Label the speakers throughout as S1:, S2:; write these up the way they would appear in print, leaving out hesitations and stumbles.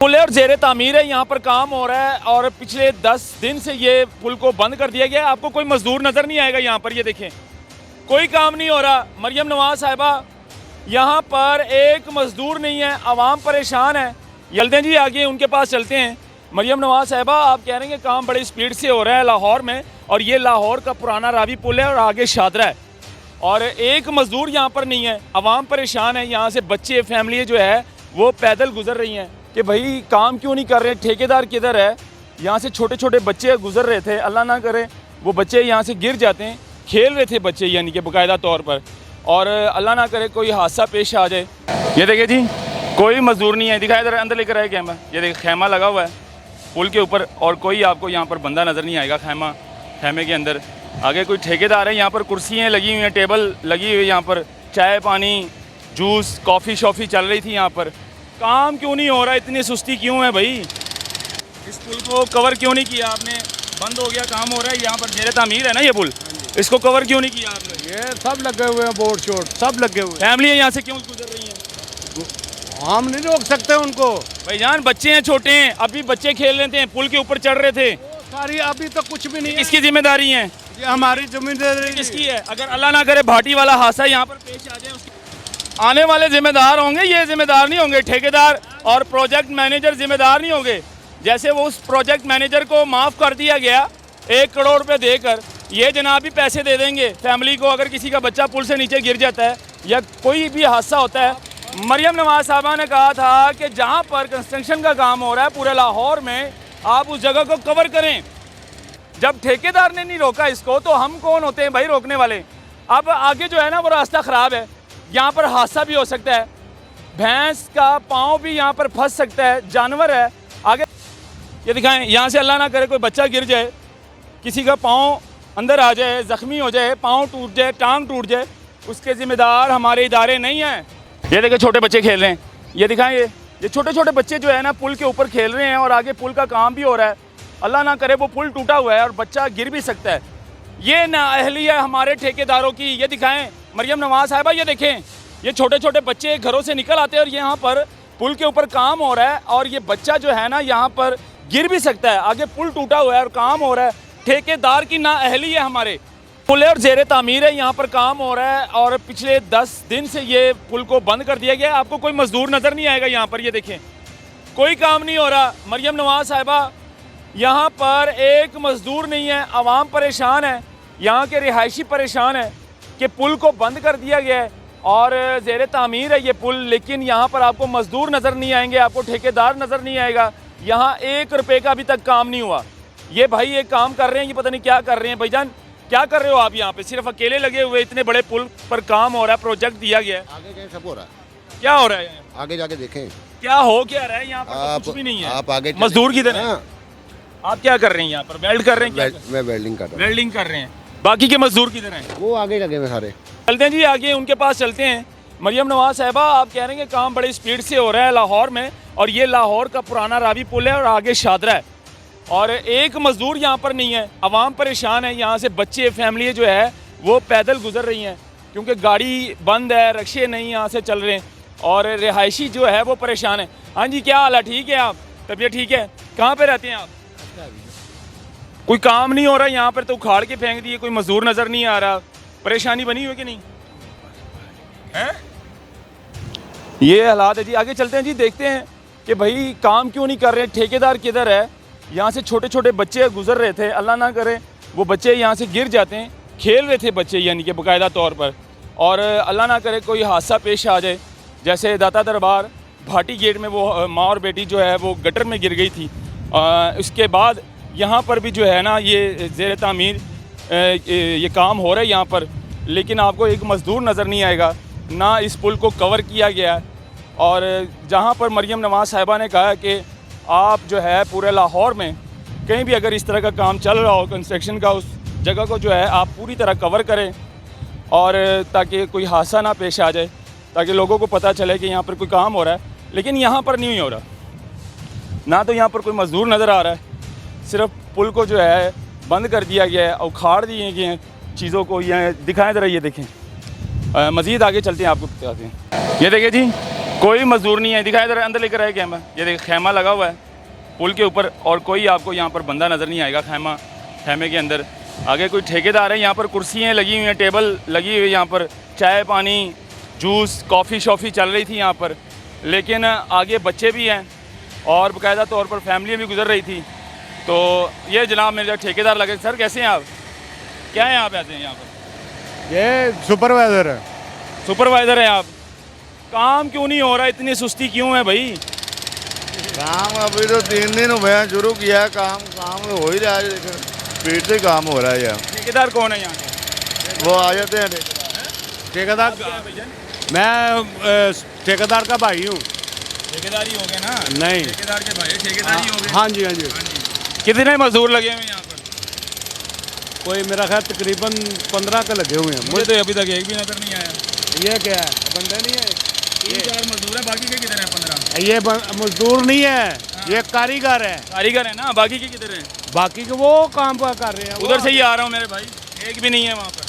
S1: पुल है और ज़ेरे तामीर है, यहाँ पर काम हो रहा है और पिछले 10 दिन से ये पुल को बंद कर दिया गया है। आपको कोई मजदूर नज़र नहीं आएगा यहाँ पर, ये देखें कोई काम नहीं हो रहा। मरियम नवाज साहिबा, यहाँ पर एक मजदूर नहीं है, आवाम परेशान है। यल्दे जी आगे उनके पास चलते हैं। मरियम नवाज साहिबा, आप कह रहे हैं कि काम बड़ी स्पीड से हो रहा है लाहौर में, और ये लाहौर का पुराना रावी पुल है और आगे शादरा है, और एक मजदूर यहाँ पर नहीं है, आवाम परेशान है। यहाँ से बच्चे, फैमिली जो है वो पैदल गुजर रही हैं कि भाई काम क्यों नहीं कर रहे, ठेकेदार किधर है। यहाँ से छोटे छोटे बच्चे गुजर रहे थे, अल्लाह ना करे वो बच्चे यहाँ से गिर जाते हैं, खेल रहे थे बच्चे यानी कि बाकायदा तौर पर, और अल्लाह ना करे कोई हादसा पेश आ जाए। ये देखिए जी, कोई मजदूर नहीं है, दिखाई इधर अंदर लेकर आए कैमरा। ये देखिए खैमा लगा हुआ है पुल के ऊपर, और कोई आपको यहाँ पर बंदा नज़र नहीं आएगा खैमे के अंदर। आगे कोई ठेकेदार है, यहाँ पर कुर्सियाँ लगी हुई हैं, टेबल लगी हुई है, यहाँ पर चाय पानी जूस कॉफ़ी शॉफ़ी चल रही थी। यहाँ पर काम क्यों नहीं हो रहा, इतनी सुस्ती क्यों है भाई? इस पुल को कवर क्यों नहीं किया आपने? बंद हो गया, काम हो रहा है, यहाँ पर ज़ेरे तामीर है ना ये पुल, इसको कवर क्यों नहीं किया आपने?
S2: ये सब लगे हुए हैं, बोर्ड शोर्ड सब लगे हुए हैं।
S1: फैमिली यहाँ से क्यों गुजर रही है?
S2: हम नहीं रोक सकते उनको
S1: भाईजान, बच्चे हैं, छोटे हैं, अभी बच्चे खेल रहे थे, पुल के ऊपर चढ़ रहे थे।
S2: सारी अभी तो कुछ भी नहीं है।
S1: किसकी जिम्मेदारी है?
S2: ये हमारी जिम्मेदारी
S1: किसकी है? अगर अल्लाह ना करे भाटी वाला हादसा यहाँ पर पेश आ जाए, उसकी आने वाले जिम्मेदार होंगे, ये जिम्मेदार नहीं होंगे। ठेकेदार और प्रोजेक्ट मैनेजर जिम्मेदार नहीं होंगे। जैसे वो उस प्रोजेक्ट मैनेजर को माफ़ कर दिया गया 1 करोड़ रुपए देकर, ये जनाब भी पैसे दे देंगे फैमिली को अगर किसी का बच्चा पुल से नीचे गिर जाता है या कोई भी हादसा होता है। मरियम नवाज साहबा ने कहा था कि जहाँ पर कंस्ट्रक्शन का काम हो रहा है पूरे लाहौर में, आप उस जगह को कवर करें। जब ठेकेदार ने नहीं रोका इसको, तो हम कौन होते हैं भाई रोकने वाले? अब आगे जो है ना वो रास्ता ख़राब है, यहाँ पर हादसा भी हो सकता है, भैंस का पाँव भी यहाँ पर फंस सकता है, जानवर है। आगे ये दिखाएं, यहाँ से अल्लाह ना करे कोई बच्चा गिर जाए, किसी का पाँव अंदर आ जाए, ज़ख्मी हो जाए, पाँव टूट जाए, टांग टूट जाए, उसके ज़िम्मेदार हमारे इदारे नहीं हैं। ये देखिए छोटे बच्चे खेल रहे हैं, ये दिखाएं, ये छोटे छोटे बच्चे जो है ना पुल के ऊपर खेल रहे हैं, और आगे पुल का काम भी हो रहा है। अल्लाह ना करे वो पुल टूटा हुआ है और बच्चा गिर भी सकता है। ये नाअहली है हमारे ठेकेदारों की। ये दिखाएं मरियम नवाज साहिबा, ये देखें, ये छोटे छोटे बच्चे घरों से निकल आते हैं और यहाँ पर पुल के ऊपर काम हो रहा है, और ये बच्चा जो है ना यहाँ पर गिर भी सकता है। आगे पुल टूटा हुआ है और काम हो रहा है, ठेकेदार की नाअहली है हमारे। पुल है और ज़ेरे तामीर है, यहाँ पर काम हो रहा है और पिछले 10 दिन से ये पुल को बंद कर दिया गया है। आपको कोई मजदूर नज़र नहीं आएगा यहाँ पर, ये देखें कोई काम नहीं हो रहा। मरियम नवाज साहिबा, यहाँ पर एक मजदूर नहीं है, आवाम परेशान है, यहाँ के रिहायशी परेशान है कि पुल को बंद कर दिया गया है और ज़ेरे तामीर है ये पुल, लेकिन यहाँ पर आपको मजदूर नज़र नहीं आएंगे, आपको ठेकेदार नज़र नहीं आएगा। यहाँ 1 रुपये का अभी तक काम नहीं हुआ। ये भाई एक काम कर रहे हैं, ये पता नहीं क्या कर रहे हैं। भाईजान क्या कर रहे हो आप यहाँ पे? सिर्फ अकेले लगे हुए, इतने बड़े पुल पर काम हो रहा है, प्रोजेक्ट दिया गया है,
S3: आगे क्या सब हो रहा है?
S1: क्या हो रहा है?
S3: आगे जाके देखें
S1: क्या हो क्या रहा है यहाँ पर? तो कुछ भी नहीं है।
S3: आप आगे
S1: मजदूर किधर है?
S3: हाँ,
S1: आप क्या कर रहे हैं यहाँ पर? वेल्ड कर रहे हैं?
S3: मैं वेल्डिंग कर रहा
S1: वेल्डिंग कर रहे हैं। बाकी के मजदूर किधर हैं?
S3: हूँ। वो आगे लगे हुए सारे।
S1: चलते हैं जी आगे उनके पास चलते हैं। मरियम नवाज साहिबा, आप कह रहे हैं कि काम बड़ी स्पीड से हो रहा है लाहौर में, और ये लाहौर का पुराना रावी पुल है और आगे शादरा है, और एक मजदूर यहाँ पर नहीं है, आवाम परेशान है। यहाँ से बच्चे, फैमिली जो है वो पैदल गुजर रही हैं क्योंकि गाड़ी बंद है, रक्शे नहीं यहाँ से चल रहे हैं, और रिहायशी जो है वो परेशान है। हाँ जी, क्या हाल है? ठीक है आप? तबीयत ठीक है? कहाँ पे रहते हैं आप? कोई काम नहीं हो रहा यहाँ पर, तो उखाड़ के फेंक दिए, कोई मजदूर नज़र नहीं आ रहा। परेशानी बनी हुई कि नहीं है? ये हालात है जी। आगे चलते हैं जी, देखते हैं कि भाई काम क्यों नहीं कर रहे, ठेकेदार किधर है। यहाँ से छोटे छोटे बच्चे गुजर रहे थे, अल्लाह ना करे वो बच्चे यहाँ से गिर जाते हैं, खेल रहे थे बच्चे यानी कि बाकायदा तौर पर, और अल्लाह ना करे कोई हादसा पेश आ जाए। जैसे दाता दरबार भाटी गेट में वो माँ और बेटी जो है वो गटर में गिर गई थी। उसके बाद यहाँ पर भी जो है ना ये ज़ेरे तामीर ये काम हो रहा है यहाँ पर, लेकिन आपको एक मज़दूर नज़र नहीं आएगा, ना इस पुल को कवर किया गया है। और जहाँ पर मरियम नवाज साहिबा ने कहा कि आप जो है पूरे लाहौर में कहीं भी अगर इस तरह का काम चल रहा हो कंस्ट्रक्शन का, उस जगह को जो है आप पूरी तरह कवर करें, और ताकि कोई हादसा ना पेश आ जाए, ताकि लोगों को पता चले कि यहाँ पर कोई काम हो रहा है। लेकिन यहाँ पर नहीं हो रहा, ना तो यहाँ पर कोई मज़दूर नज़र आ रहा है, सिर्फ पुल को जो है बंद कर दिया गया है, उखाड़ दिए गए हैं चीज़ों को। यहाँ दिखाएं ज़रा, ये देखें, मज़ीद आगे चलते हैं, आपको बताते हैं। ये देखिए जी, कोई मजदूर नहीं है, दिखाए इधर अंदर लेकर आए कैमरा। ये देखिए खैमा लगा हुआ है पुल के ऊपर और कोई आपको यहाँ पर बंदा नज़र नहीं आएगा खैमे के अंदर। आगे कोई ठेकेदार है, यहाँ पर कुर्सियाँ लगी हुई हैं, टेबल लगी हुई है, यहाँ पर चाय पानी जूस कॉफ़ी शॉफ़ी चल रही थी यहाँ पर, लेकिन आगे बच्चे भी हैं और बाकायदा तौर पर फैमिली भी गुजर रही थी। तो ये जनाब मेरे ठेकेदार लगे। सर कैसे हैं आप, क्या हैं आप ऐसे हैं यहाँ पर?
S2: ये सुपरवाइजर है।
S1: सुपरवाइज़र हैं आप, काम क्यों नहीं हो रहा, इतनी सुस्ती क्यों है भाई?
S4: काम अभी तो 3 दिन हुए हैं शुरू किया है, काम हो ही रहा है, लेकिन स्पीड से काम हो रहा है यार।
S1: ठेकेदार कौन है यहाँ के?
S4: वो आ जाते हैं
S2: ठेकेदार मैं ठेकेदार का भाई हूँ।
S1: ठेकेदार ही हो गए ना?
S2: नहीं,
S1: ठेकेदार के भाई ठेकेदार ही हो गए।
S2: हाँ जी हाँ जी।
S1: कितने मजदूर लगे हुए हैं यहाँ पर?
S2: कोई मेरा ख्याल तकरीबन 15 के लगे हुए हैं।
S1: मुझे तो अभी तक एक भी नजर नहीं आया।
S2: ये क्या है, बंदे नहीं है?
S1: 3-4 मजदूर है, बाकी के किधर हैं? 15
S2: ये मजदूर नहीं है, ये कारीगर है।
S1: कारीगर है ना, बाकी के किधर हैं?
S2: बाकी के वो काम कर रहे हैं।
S1: उधर से ही आ रहा हूँ मेरे भाई, एक भी नहीं है वहाँ पर।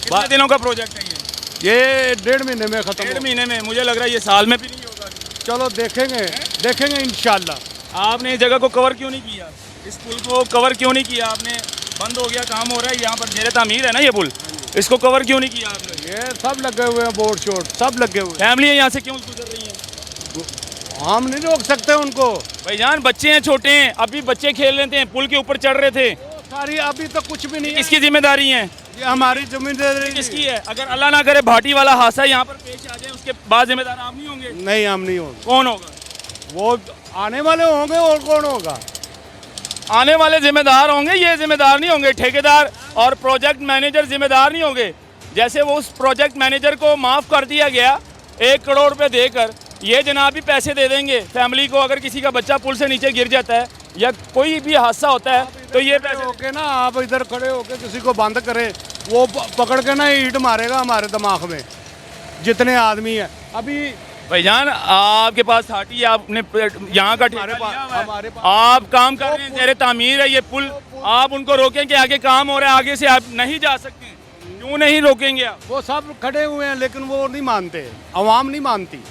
S1: कितने दिनों का प्रोजेक्ट है ये?
S2: ये 1.5 महीने में खत्म।
S1: 1.5 महीने में? मुझे लग रहा है ये साल में भी नहीं होगा।
S2: चलो देखेंगे इंशाल्लाह।
S1: आपने इस जगह को कवर क्यों नहीं किया? इस पुल को कवर क्यों नहीं किया आपने? बंद हो गया, काम हो रहा है यहाँ पर, जेर तामीर है ना ये पुल, इसको कवर क्यों नहीं किया आपने?
S2: ये सब लगे हुए हैं, बोर्ड शोर्ट सब लगे हुए हैं।
S1: फैमिली यहाँ से क्यों गुजर रही है?
S2: हम नहीं रोक सकते उनको।
S1: भाईजान बच्चे हैं, छोटे हैं, अभी बच्चे खेल रहे थे, पुल के ऊपर चढ़ रहे थे।
S2: सारी अभी तो कुछ भी नहीं है।
S1: किसकी जिम्मेदारी है?
S2: ये हमारी जिम्मेदारी
S1: किसकी है? अगर अल्लाह ना करे भाटी वाला हादसा यहाँ पर पेश आ जाए, उसके बाद जिम्मेदार आप नहीं होंगे?
S2: नहीं, हम नहीं होंगे।
S1: कौन होगा?
S2: वो आने वाले होंगे, और कौन होगा?
S1: आने वाले जिम्मेदार होंगे, ये जिम्मेदार नहीं होंगे। ठेकेदार और प्रोजेक्ट मैनेजर जिम्मेदार नहीं होंगे। जैसे वो उस प्रोजेक्ट मैनेजर को माफ़ कर दिया गया 1 करोड़ रुपए देकर, ये जनाब भी पैसे दे देंगे फैमिली को। अगर किसी का बच्चा पुल से नीचे गिर जाता है या कोई भी हादसा होता है तो ये पैसे
S2: होके ना, आप इधर खड़े होके किसी को बंद करें, वो पकड़ के ना ईंट मारेगा हमारे दिमाग में, जितने आदमी हैं अभी।
S1: भाईजान आपके पास थाटी है, आपने यहाँ का ठेका लिया हुआ है।
S2: हमारे पास
S1: आप काम कर रहे हैं, जेर तामीर है ये पुल, आप उनको रोकें कि आगे काम हो रहा है, आगे से आप नहीं जा सकते। क्यों नहीं रोकेंगे आप?
S2: वो सब खड़े हुए हैं, लेकिन वो नहीं मानते, अवाम नहीं मानती,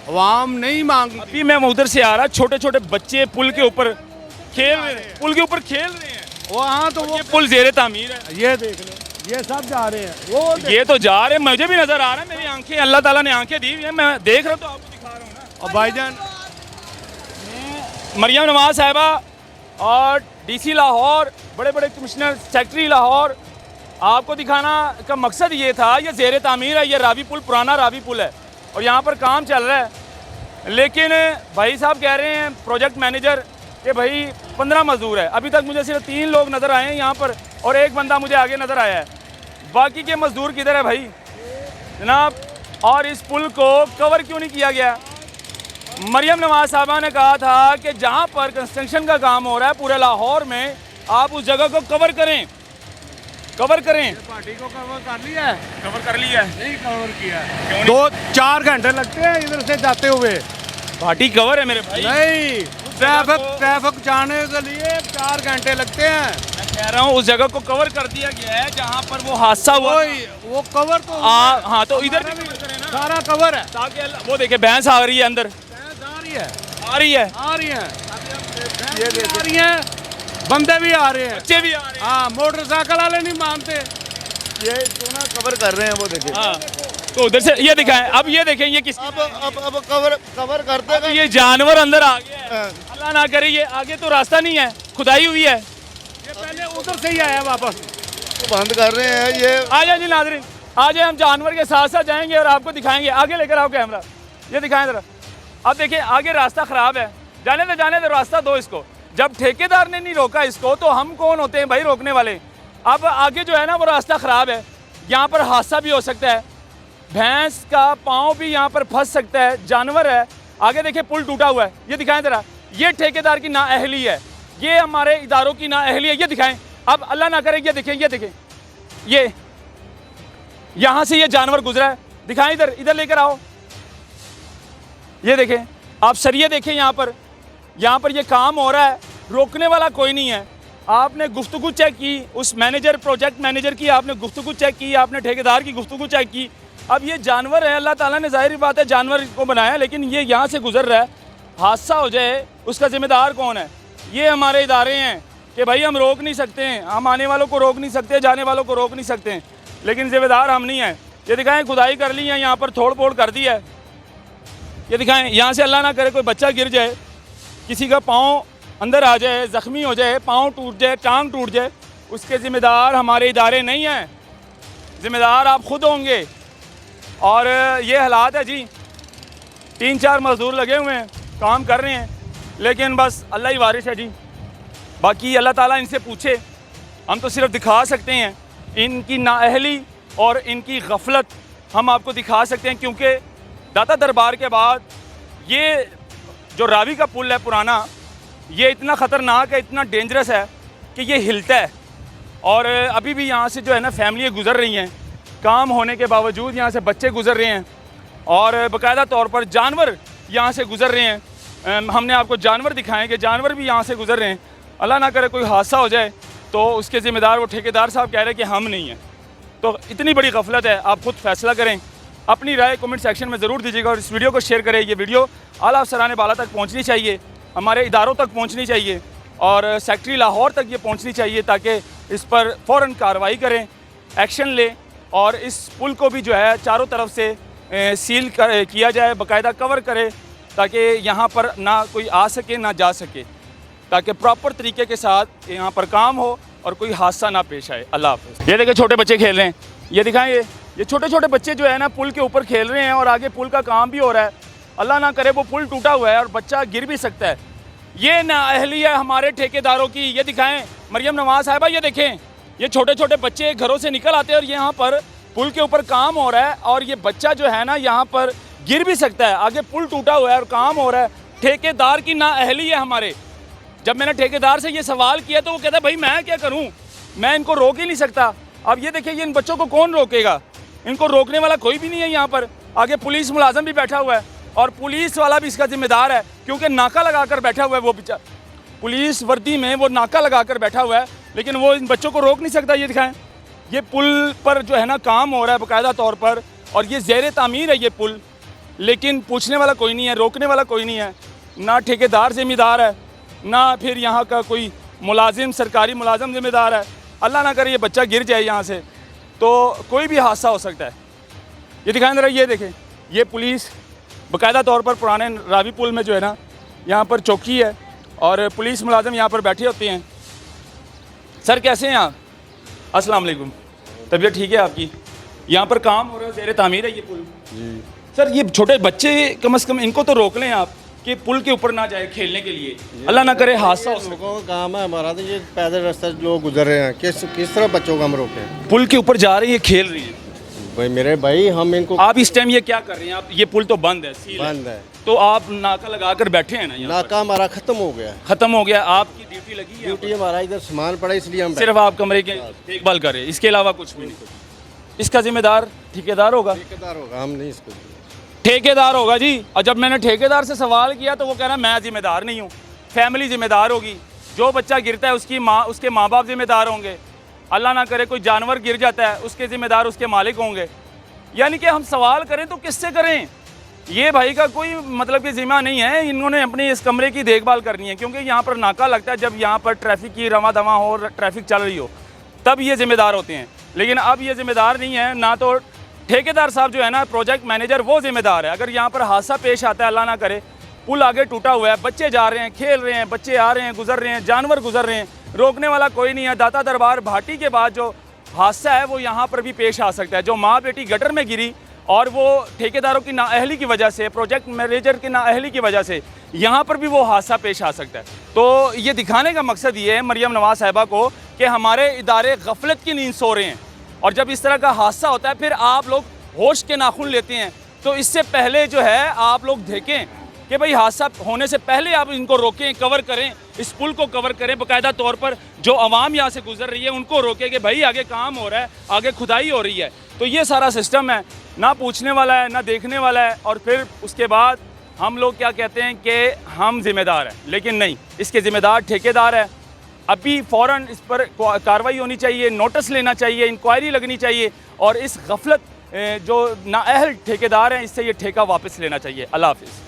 S2: अवाम नहीं मांगती।
S1: अभी मैं उधर से आ रहा, छोटे छोटे बच्चे पुल के ऊपर खेल रहे हैं, पुल के ऊपर खेल रहे हैं।
S2: वो हाँ, तो वो
S1: ये पुल जेर तामीर है।
S2: ये देख लो, ये सब जा रहे हैं। वो
S1: ये तो जा रहे हैं, मुझे भी नजर आ रहा है, मेरी आंखें, अल्लाह ताला ने आंखें दी हुई है, मैं देख रहा हूँ तो आपको दिखा रहा हूँ ना।
S2: और भाईजान
S1: मरियम नवाज साहिबा और डीसी लाहौर, बड़े बड़े कमिश्नर, सेक्रेटरी लाहौर, आपको दिखाना का मकसद ये था, ये जेर तामीर है, ये रावी पुल पुराना रावी पुल है और यहाँ पर काम चल रहा है। लेकिन भाई साहब कह रहे हैं प्रोजेक्ट मैनेजर कि भाई 15 मजदूर है। अभी तक मुझे सिर्फ 3 लोग नज़र आए हैं यहाँ पर और एक बंदा मुझे आगे नज़र आया है। बाकी के मजदूर किधर है भाई जनाब? और इस पुल को कवर क्यों नहीं किया गया? मरियम नवाज साहबा ने कहा था कि जहाँ पर कंस्ट्रक्शन का काम हो रहा है पूरे लाहौर में, आप उस जगह को कवर करें, कवर करें।
S2: पार्टी को कवर कर लिया है?
S1: कवर कर लिया है?
S2: नहीं कवर किया है। 2-4 घंटे लगते हैं इधर से जाते हुए।
S1: घाटी कवर है मेरे भाई।
S2: नहीं, ट्रैफिक जाने के लिए 4 घंटे लगते हैं।
S1: मैं कह रहा हूँ उस जगह को कवर कर दिया गया है जहाँ पर वो हादसा हुआ।
S2: वो कवर तो
S1: हाँ, तो इधर भी कवर करें ना,
S2: सारा कवर है।
S1: ताकि वो देखे भैंस आ रही है अंदर,
S2: आ रही है,
S1: आ रही है,
S2: आ रही है, ये आ रही है, बंदे भी आ रहे हैं,
S1: बच्चे भी आ रहे हैं।
S2: हाँ, मोटरसाइकिल वाले नहीं मानते।
S4: ये सोना कवर कर रहे हैं, वो देखिए।
S1: हाँ, तो उधर से ये दिखाएं। अब ये देखें ये किस,
S4: अब कवर करते
S1: अब ये जानवर अंदर आ गया है।
S4: हैं।
S1: अल्लाह ना करे, ये आगे तो रास्ता नहीं है, खुदाई हुई है।
S2: ये पहले उधर से ही आया वापस।
S4: तो बंद कर रहे हैं ये।
S1: आ जाए जी नाज़रीन, आ जाए, हम जानवर के साथ साथ जाएंगे और आपको दिखाएंगे। आगे लेकर आओ कैमरा, ये दिखाएं ज़रा। अब देखिए आगे रास्ता ख़राब है, जाने दो रास्ता दो इसको। जब ठेकेदार ने नहीं रोका इसको तो हम कौन होते हैं भाई रोकने वाले? अब आगे जो है ना वो रास्ता ख़राब है, यहाँ पर हादसा भी हो सकता है, भैंस का पाँव भी यहाँ पर फंस सकता है, जानवर है। आगे देखिए पुल टूटा हुआ है, ये दिखाएं ज़रा। ये ठेकेदार की नाअहली है, ये हमारे इदारों की नाअहली है, ये दिखाएं। अब अल्लाह ना करे, ये देखें, ये यहाँ से ये जानवर गुजरा है, दिखाएं इधर लेकर आओ। ये देखें आप, सरिये देखें यहाँ पर ये काम हो रहा है, रोकने वाला कोई नहीं है। आपने गुफ्तगू चेक की, उस मैनेजर, प्रोजेक्ट मैनेजर की आपने गुफ्तगू चेक की, आपने ठेकेदार की गुफ्तगू चेक की, अब ये जानवर है, अल्लाह ताला ने ज़ाहिर बात है जानवर को बनाया, लेकिन ये यहाँ से गुजर रहा है, हादसा हो जाए उसका ज़िम्मेदार कौन है? ये हमारे इदारे हैं कि भाई हम रोक नहीं सकते हैं, हम आने वालों को रोक नहीं सकते, जाने वालों को रोक नहीं सकते हैं, लेकिन ज़िम्मेदार हम नहीं हैं। ये दिखाएं खुदाई कर ली है, यहाँ पर तोड़ फोड़ कर दी है। ये दिखाएं यहाँ से अल्लाह ना करे कोई बच्चा गिर जाए, किसी का पाँव अंदर आ जाए, ज़ख्मी हो जाए, पाँव टूट जाए, टांग टूट जाए, उसके ज़िम्मेदार हमारे इदारे नहीं हैं, ज़िम्मेदार आप खुद होंगे। और ये हालात है जी, 3-4 मज़दूर लगे हुए हैं, काम कर रहे हैं, लेकिन बस अल्लाह ही वारिस है जी। बाकी अल्लाह ताला इनसे पूछे, हम तो सिर्फ दिखा सकते हैं इनकी नाअहली और इनकी गफलत हम आपको दिखा सकते हैं, क्योंकि दाता दरबार के बाद ये जो रावी का पुल है पुराना, ये इतना ख़तरनाक है, इतना डेंजरस है कि ये हिलता है। और अभी भी यहाँ से जो है ना फैमिली गुज़र रही हैं, काम होने के बावजूद यहाँ से बच्चे गुज़र रहे हैं और बाकायदा तौर पर जानवर यहाँ से गुज़र रहे हैं। हमने आपको जानवर दिखाएं कि जानवर भी यहाँ से गुज़र रहे हैं। अल्लाह ना करे कोई हादसा हो जाए तो उसके ज़िम्मेदार वो ठेकेदार साहब कह रहे हैं कि हम नहीं हैं। तो इतनी बड़ी गफलत है, आप खुद फैसला करें। अपनी राय कमेंट सेक्शन में ज़रूर दीजिएगा और इस वीडियो को शेयर करें। ये वीडियो आला अफसरान बाला तक पहुँचनी चाहिए, हमारे इदारों तक पहुँचनी चाहिए और सेक्रेटरी लाहौर तक ये पहुँचनी चाहिए, ताकि इस पर फ़ौरन कार्रवाई करें, एक्शन लें और इस पुल को भी जो है चारों तरफ से सील किया जाए, बाकायदा कवर करे, ताकि यहाँ पर ना कोई आ सके ना जा सके, ताकि प्रॉपर तरीके के साथ यहाँ पर काम हो और कोई हादसा ना पेश आए। अल्लाह हाफ़िज़। ये देखिए छोटे बच्चे खेल रहे हैं, ये दिखाएं, ये छोटे छोटे बच्चे जो है ना पुल के ऊपर खेल रहे हैं और आगे पुल का काम भी हो रहा है। अल्लाह ना करे वो पुल टूटा हुआ है और बच्चा गिर भी सकता है। ये नाअहली है हमारे ठेकेदारों की। ये दिखाएं मरियम नवाज साहिबा, ये देखें, ये छोटे छोटे बच्चे घरों से निकल आते हैं और यहाँ पर पुल के ऊपर काम हो रहा है और ये बच्चा जो है ना यहाँ पर गिर भी सकता है। आगे पुल टूटा हुआ है और काम हो रहा है। ठेकेदार की नाअहली है हमारे। जब मैंने ठेकेदार से ये सवाल किया तो वो कहता है भाई मैं क्या करूं, मैं इनको रोक ही नहीं सकता। अब ये देखिए, ये इन बच्चों को कौन रोकेगा? इनको रोकने वाला कोई भी नहीं है यहाँ पर। आगे पुलिस मुलाजम भी बैठा हुआ है और पुलिस वाला भी इसका जिम्मेदार है, क्योंकि नाका लगा कर बैठा हुआ है वो बेचारा, पुलिस वर्दी में वो नाका लगा कर बैठा हुआ है, लेकिन वो इन बच्चों को रोक नहीं सकता। ये दिखाएं, ये पुल पर जो है ना काम हो रहा है बाकायदा तौर पर और ये ज़ेर तामीर है ये पुल, लेकिन पूछने वाला कोई नहीं है, रोकने वाला कोई नहीं है। ना ठेकेदार जिम्मेदार है, ना फिर यहाँ का कोई मुलाजिम, सरकारी मुलाजिम जिम्मेदार है। अल्लाह ना करे ये बच्चा गिर जाए यहाँ से तो कोई भी हादसा हो सकता है। ये दिखाएं ज़रा, ये देखें, ये पुलिस बाकायदा तौर पर पुराने रावी पुल में जो है ना यहाँ पर चौकी है और पुलिस मुलाजिम यहाँ पर बैठे होते हैं। सर कैसे हैं आप? अस्सलाम वालेकुम। तबीयत ठीक है आपकी? यहाँ पर काम हो रहा है, ज़ेर तामीर है ये पुल जी। सर ये छोटे बच्चे कम से कम इनको तो रोक लें आप कि पुल के ऊपर ना जाए खेलने के लिए, अल्लाह ना करे हादसा हो।
S5: लोगों का काम है हमारा, तो ये पैदल रास्ते लोग गुजर रहे हैं, किस तरह बच्चों को हम रोकें?
S1: पुल के ऊपर जा रही है, खेल रही है।
S5: भाई मेरे भाई, हम इनको,
S1: आप इस टाइम ये क्या कर रहे हैं? आप ये पुल तो बंद है, सील
S5: बंद है,
S1: तो आप नाका लगा कर बैठे हैं ना यहाँ
S5: नाका हमारा खत्म हो गया,
S1: खत्म हो गया। आपकी ड्यूटी लगी है,
S5: ड्यूटी हमारा इधर सामान पड़ा, इसलिए हम
S1: सिर्फ आप कमरे के देखभाल करें, इसके अलावा कुछ भी नहीं। इसका जिम्मेदार ठेकेदार होगा,
S5: ठेकेदार होगा, हम नहीं इसको।
S1: ठेकेदार होगा जी। और जब मैंने ठेकेदार से सवाल किया तो वो कह रहा है मैं जिम्मेदार नहीं हूँ, फैमिली जिम्मेदार होगी। जो बच्चा गिरता है उसकी माँ, उसके माँ बाप जिम्मेदार होंगे। अल्लाह ना करे कोई जानवर गिर जाता है, उसके ज़िम्मेदार उसके मालिक होंगे। यानी कि हम सवाल करें तो किससे करें? ये भाई का कोई मतलब कि ज़िम्मा नहीं है। इन्होंने अपने इस कमरे की देखभाल करनी है, क्योंकि यहाँ पर नाका लगता है जब यहाँ पर ट्रैफिक की रवा दवा हो, ट्रैफिक चल रही हो, तब ये ज़िम्मेदार होते हैं। लेकिन अब ये ज़िम्मेदार नहीं है, ना तो ठेकेदार साहब जो है ना प्रोजेक्ट मैनेजर, वो ज़िम्मेदार है। अगर यहाँ पर हादसा पेश आता है, अल्लाह ना करे, पुल आगे टूटा हुआ है, बच्चे जा रहे हैं, खेल रहे हैं, बच्चे आ रहे हैं, गुजर रहे हैं, जानवर गुजर रहे हैं, रोकने वाला कोई नहीं है। दाता दरबार भाटी के बाद जो हादसा है वो यहाँ पर भी पेश आ सकता है। जो माँ बेटी गटर में गिरी और वो ठेकेदारों की नाअहली की वजह से, प्रोजेक्ट मैनेजर की नाअहली की वजह से यहाँ पर भी वो हादसा पेश आ सकता है। तो ये दिखाने का मकसद ये है मरियम नवाज साहिबा को कि हमारे इदारे गफलत की नींद सो रहे हैं, और जब इस तरह का हादसा होता है फिर आप लोग होश के नाखून लेते हैं। तो इससे पहले जो है आप लोग देखें कि भाई हादसा होने से पहले आप इनको रोकें, कवर करें, इस पुल को कवर करें बाकायदा तौर पर। जो आवाम यहाँ से गुजर रही है उनको रोकें कि भाई आगे काम हो रहा है, आगे खुदाई हो रही है। तो ये सारा सिस्टम है, ना पूछने वाला है ना देखने वाला है, और फिर उसके बाद हम लोग क्या कहते हैं कि हम जिम्मेदार हैं, लेकिन नहीं, इसके ज़िम्मेदार ठेकेदार है। अभी फ़ौरन इस पर कार्रवाई होनी चाहिए, नोटिस लेना चाहिए, इंक्वायरी लगनी चाहिए और इस गफलत जो नाअहल ठेकेदार हैं इससे ये ठेका वापस लेना चाहिए। अल्लाह हाफिज़।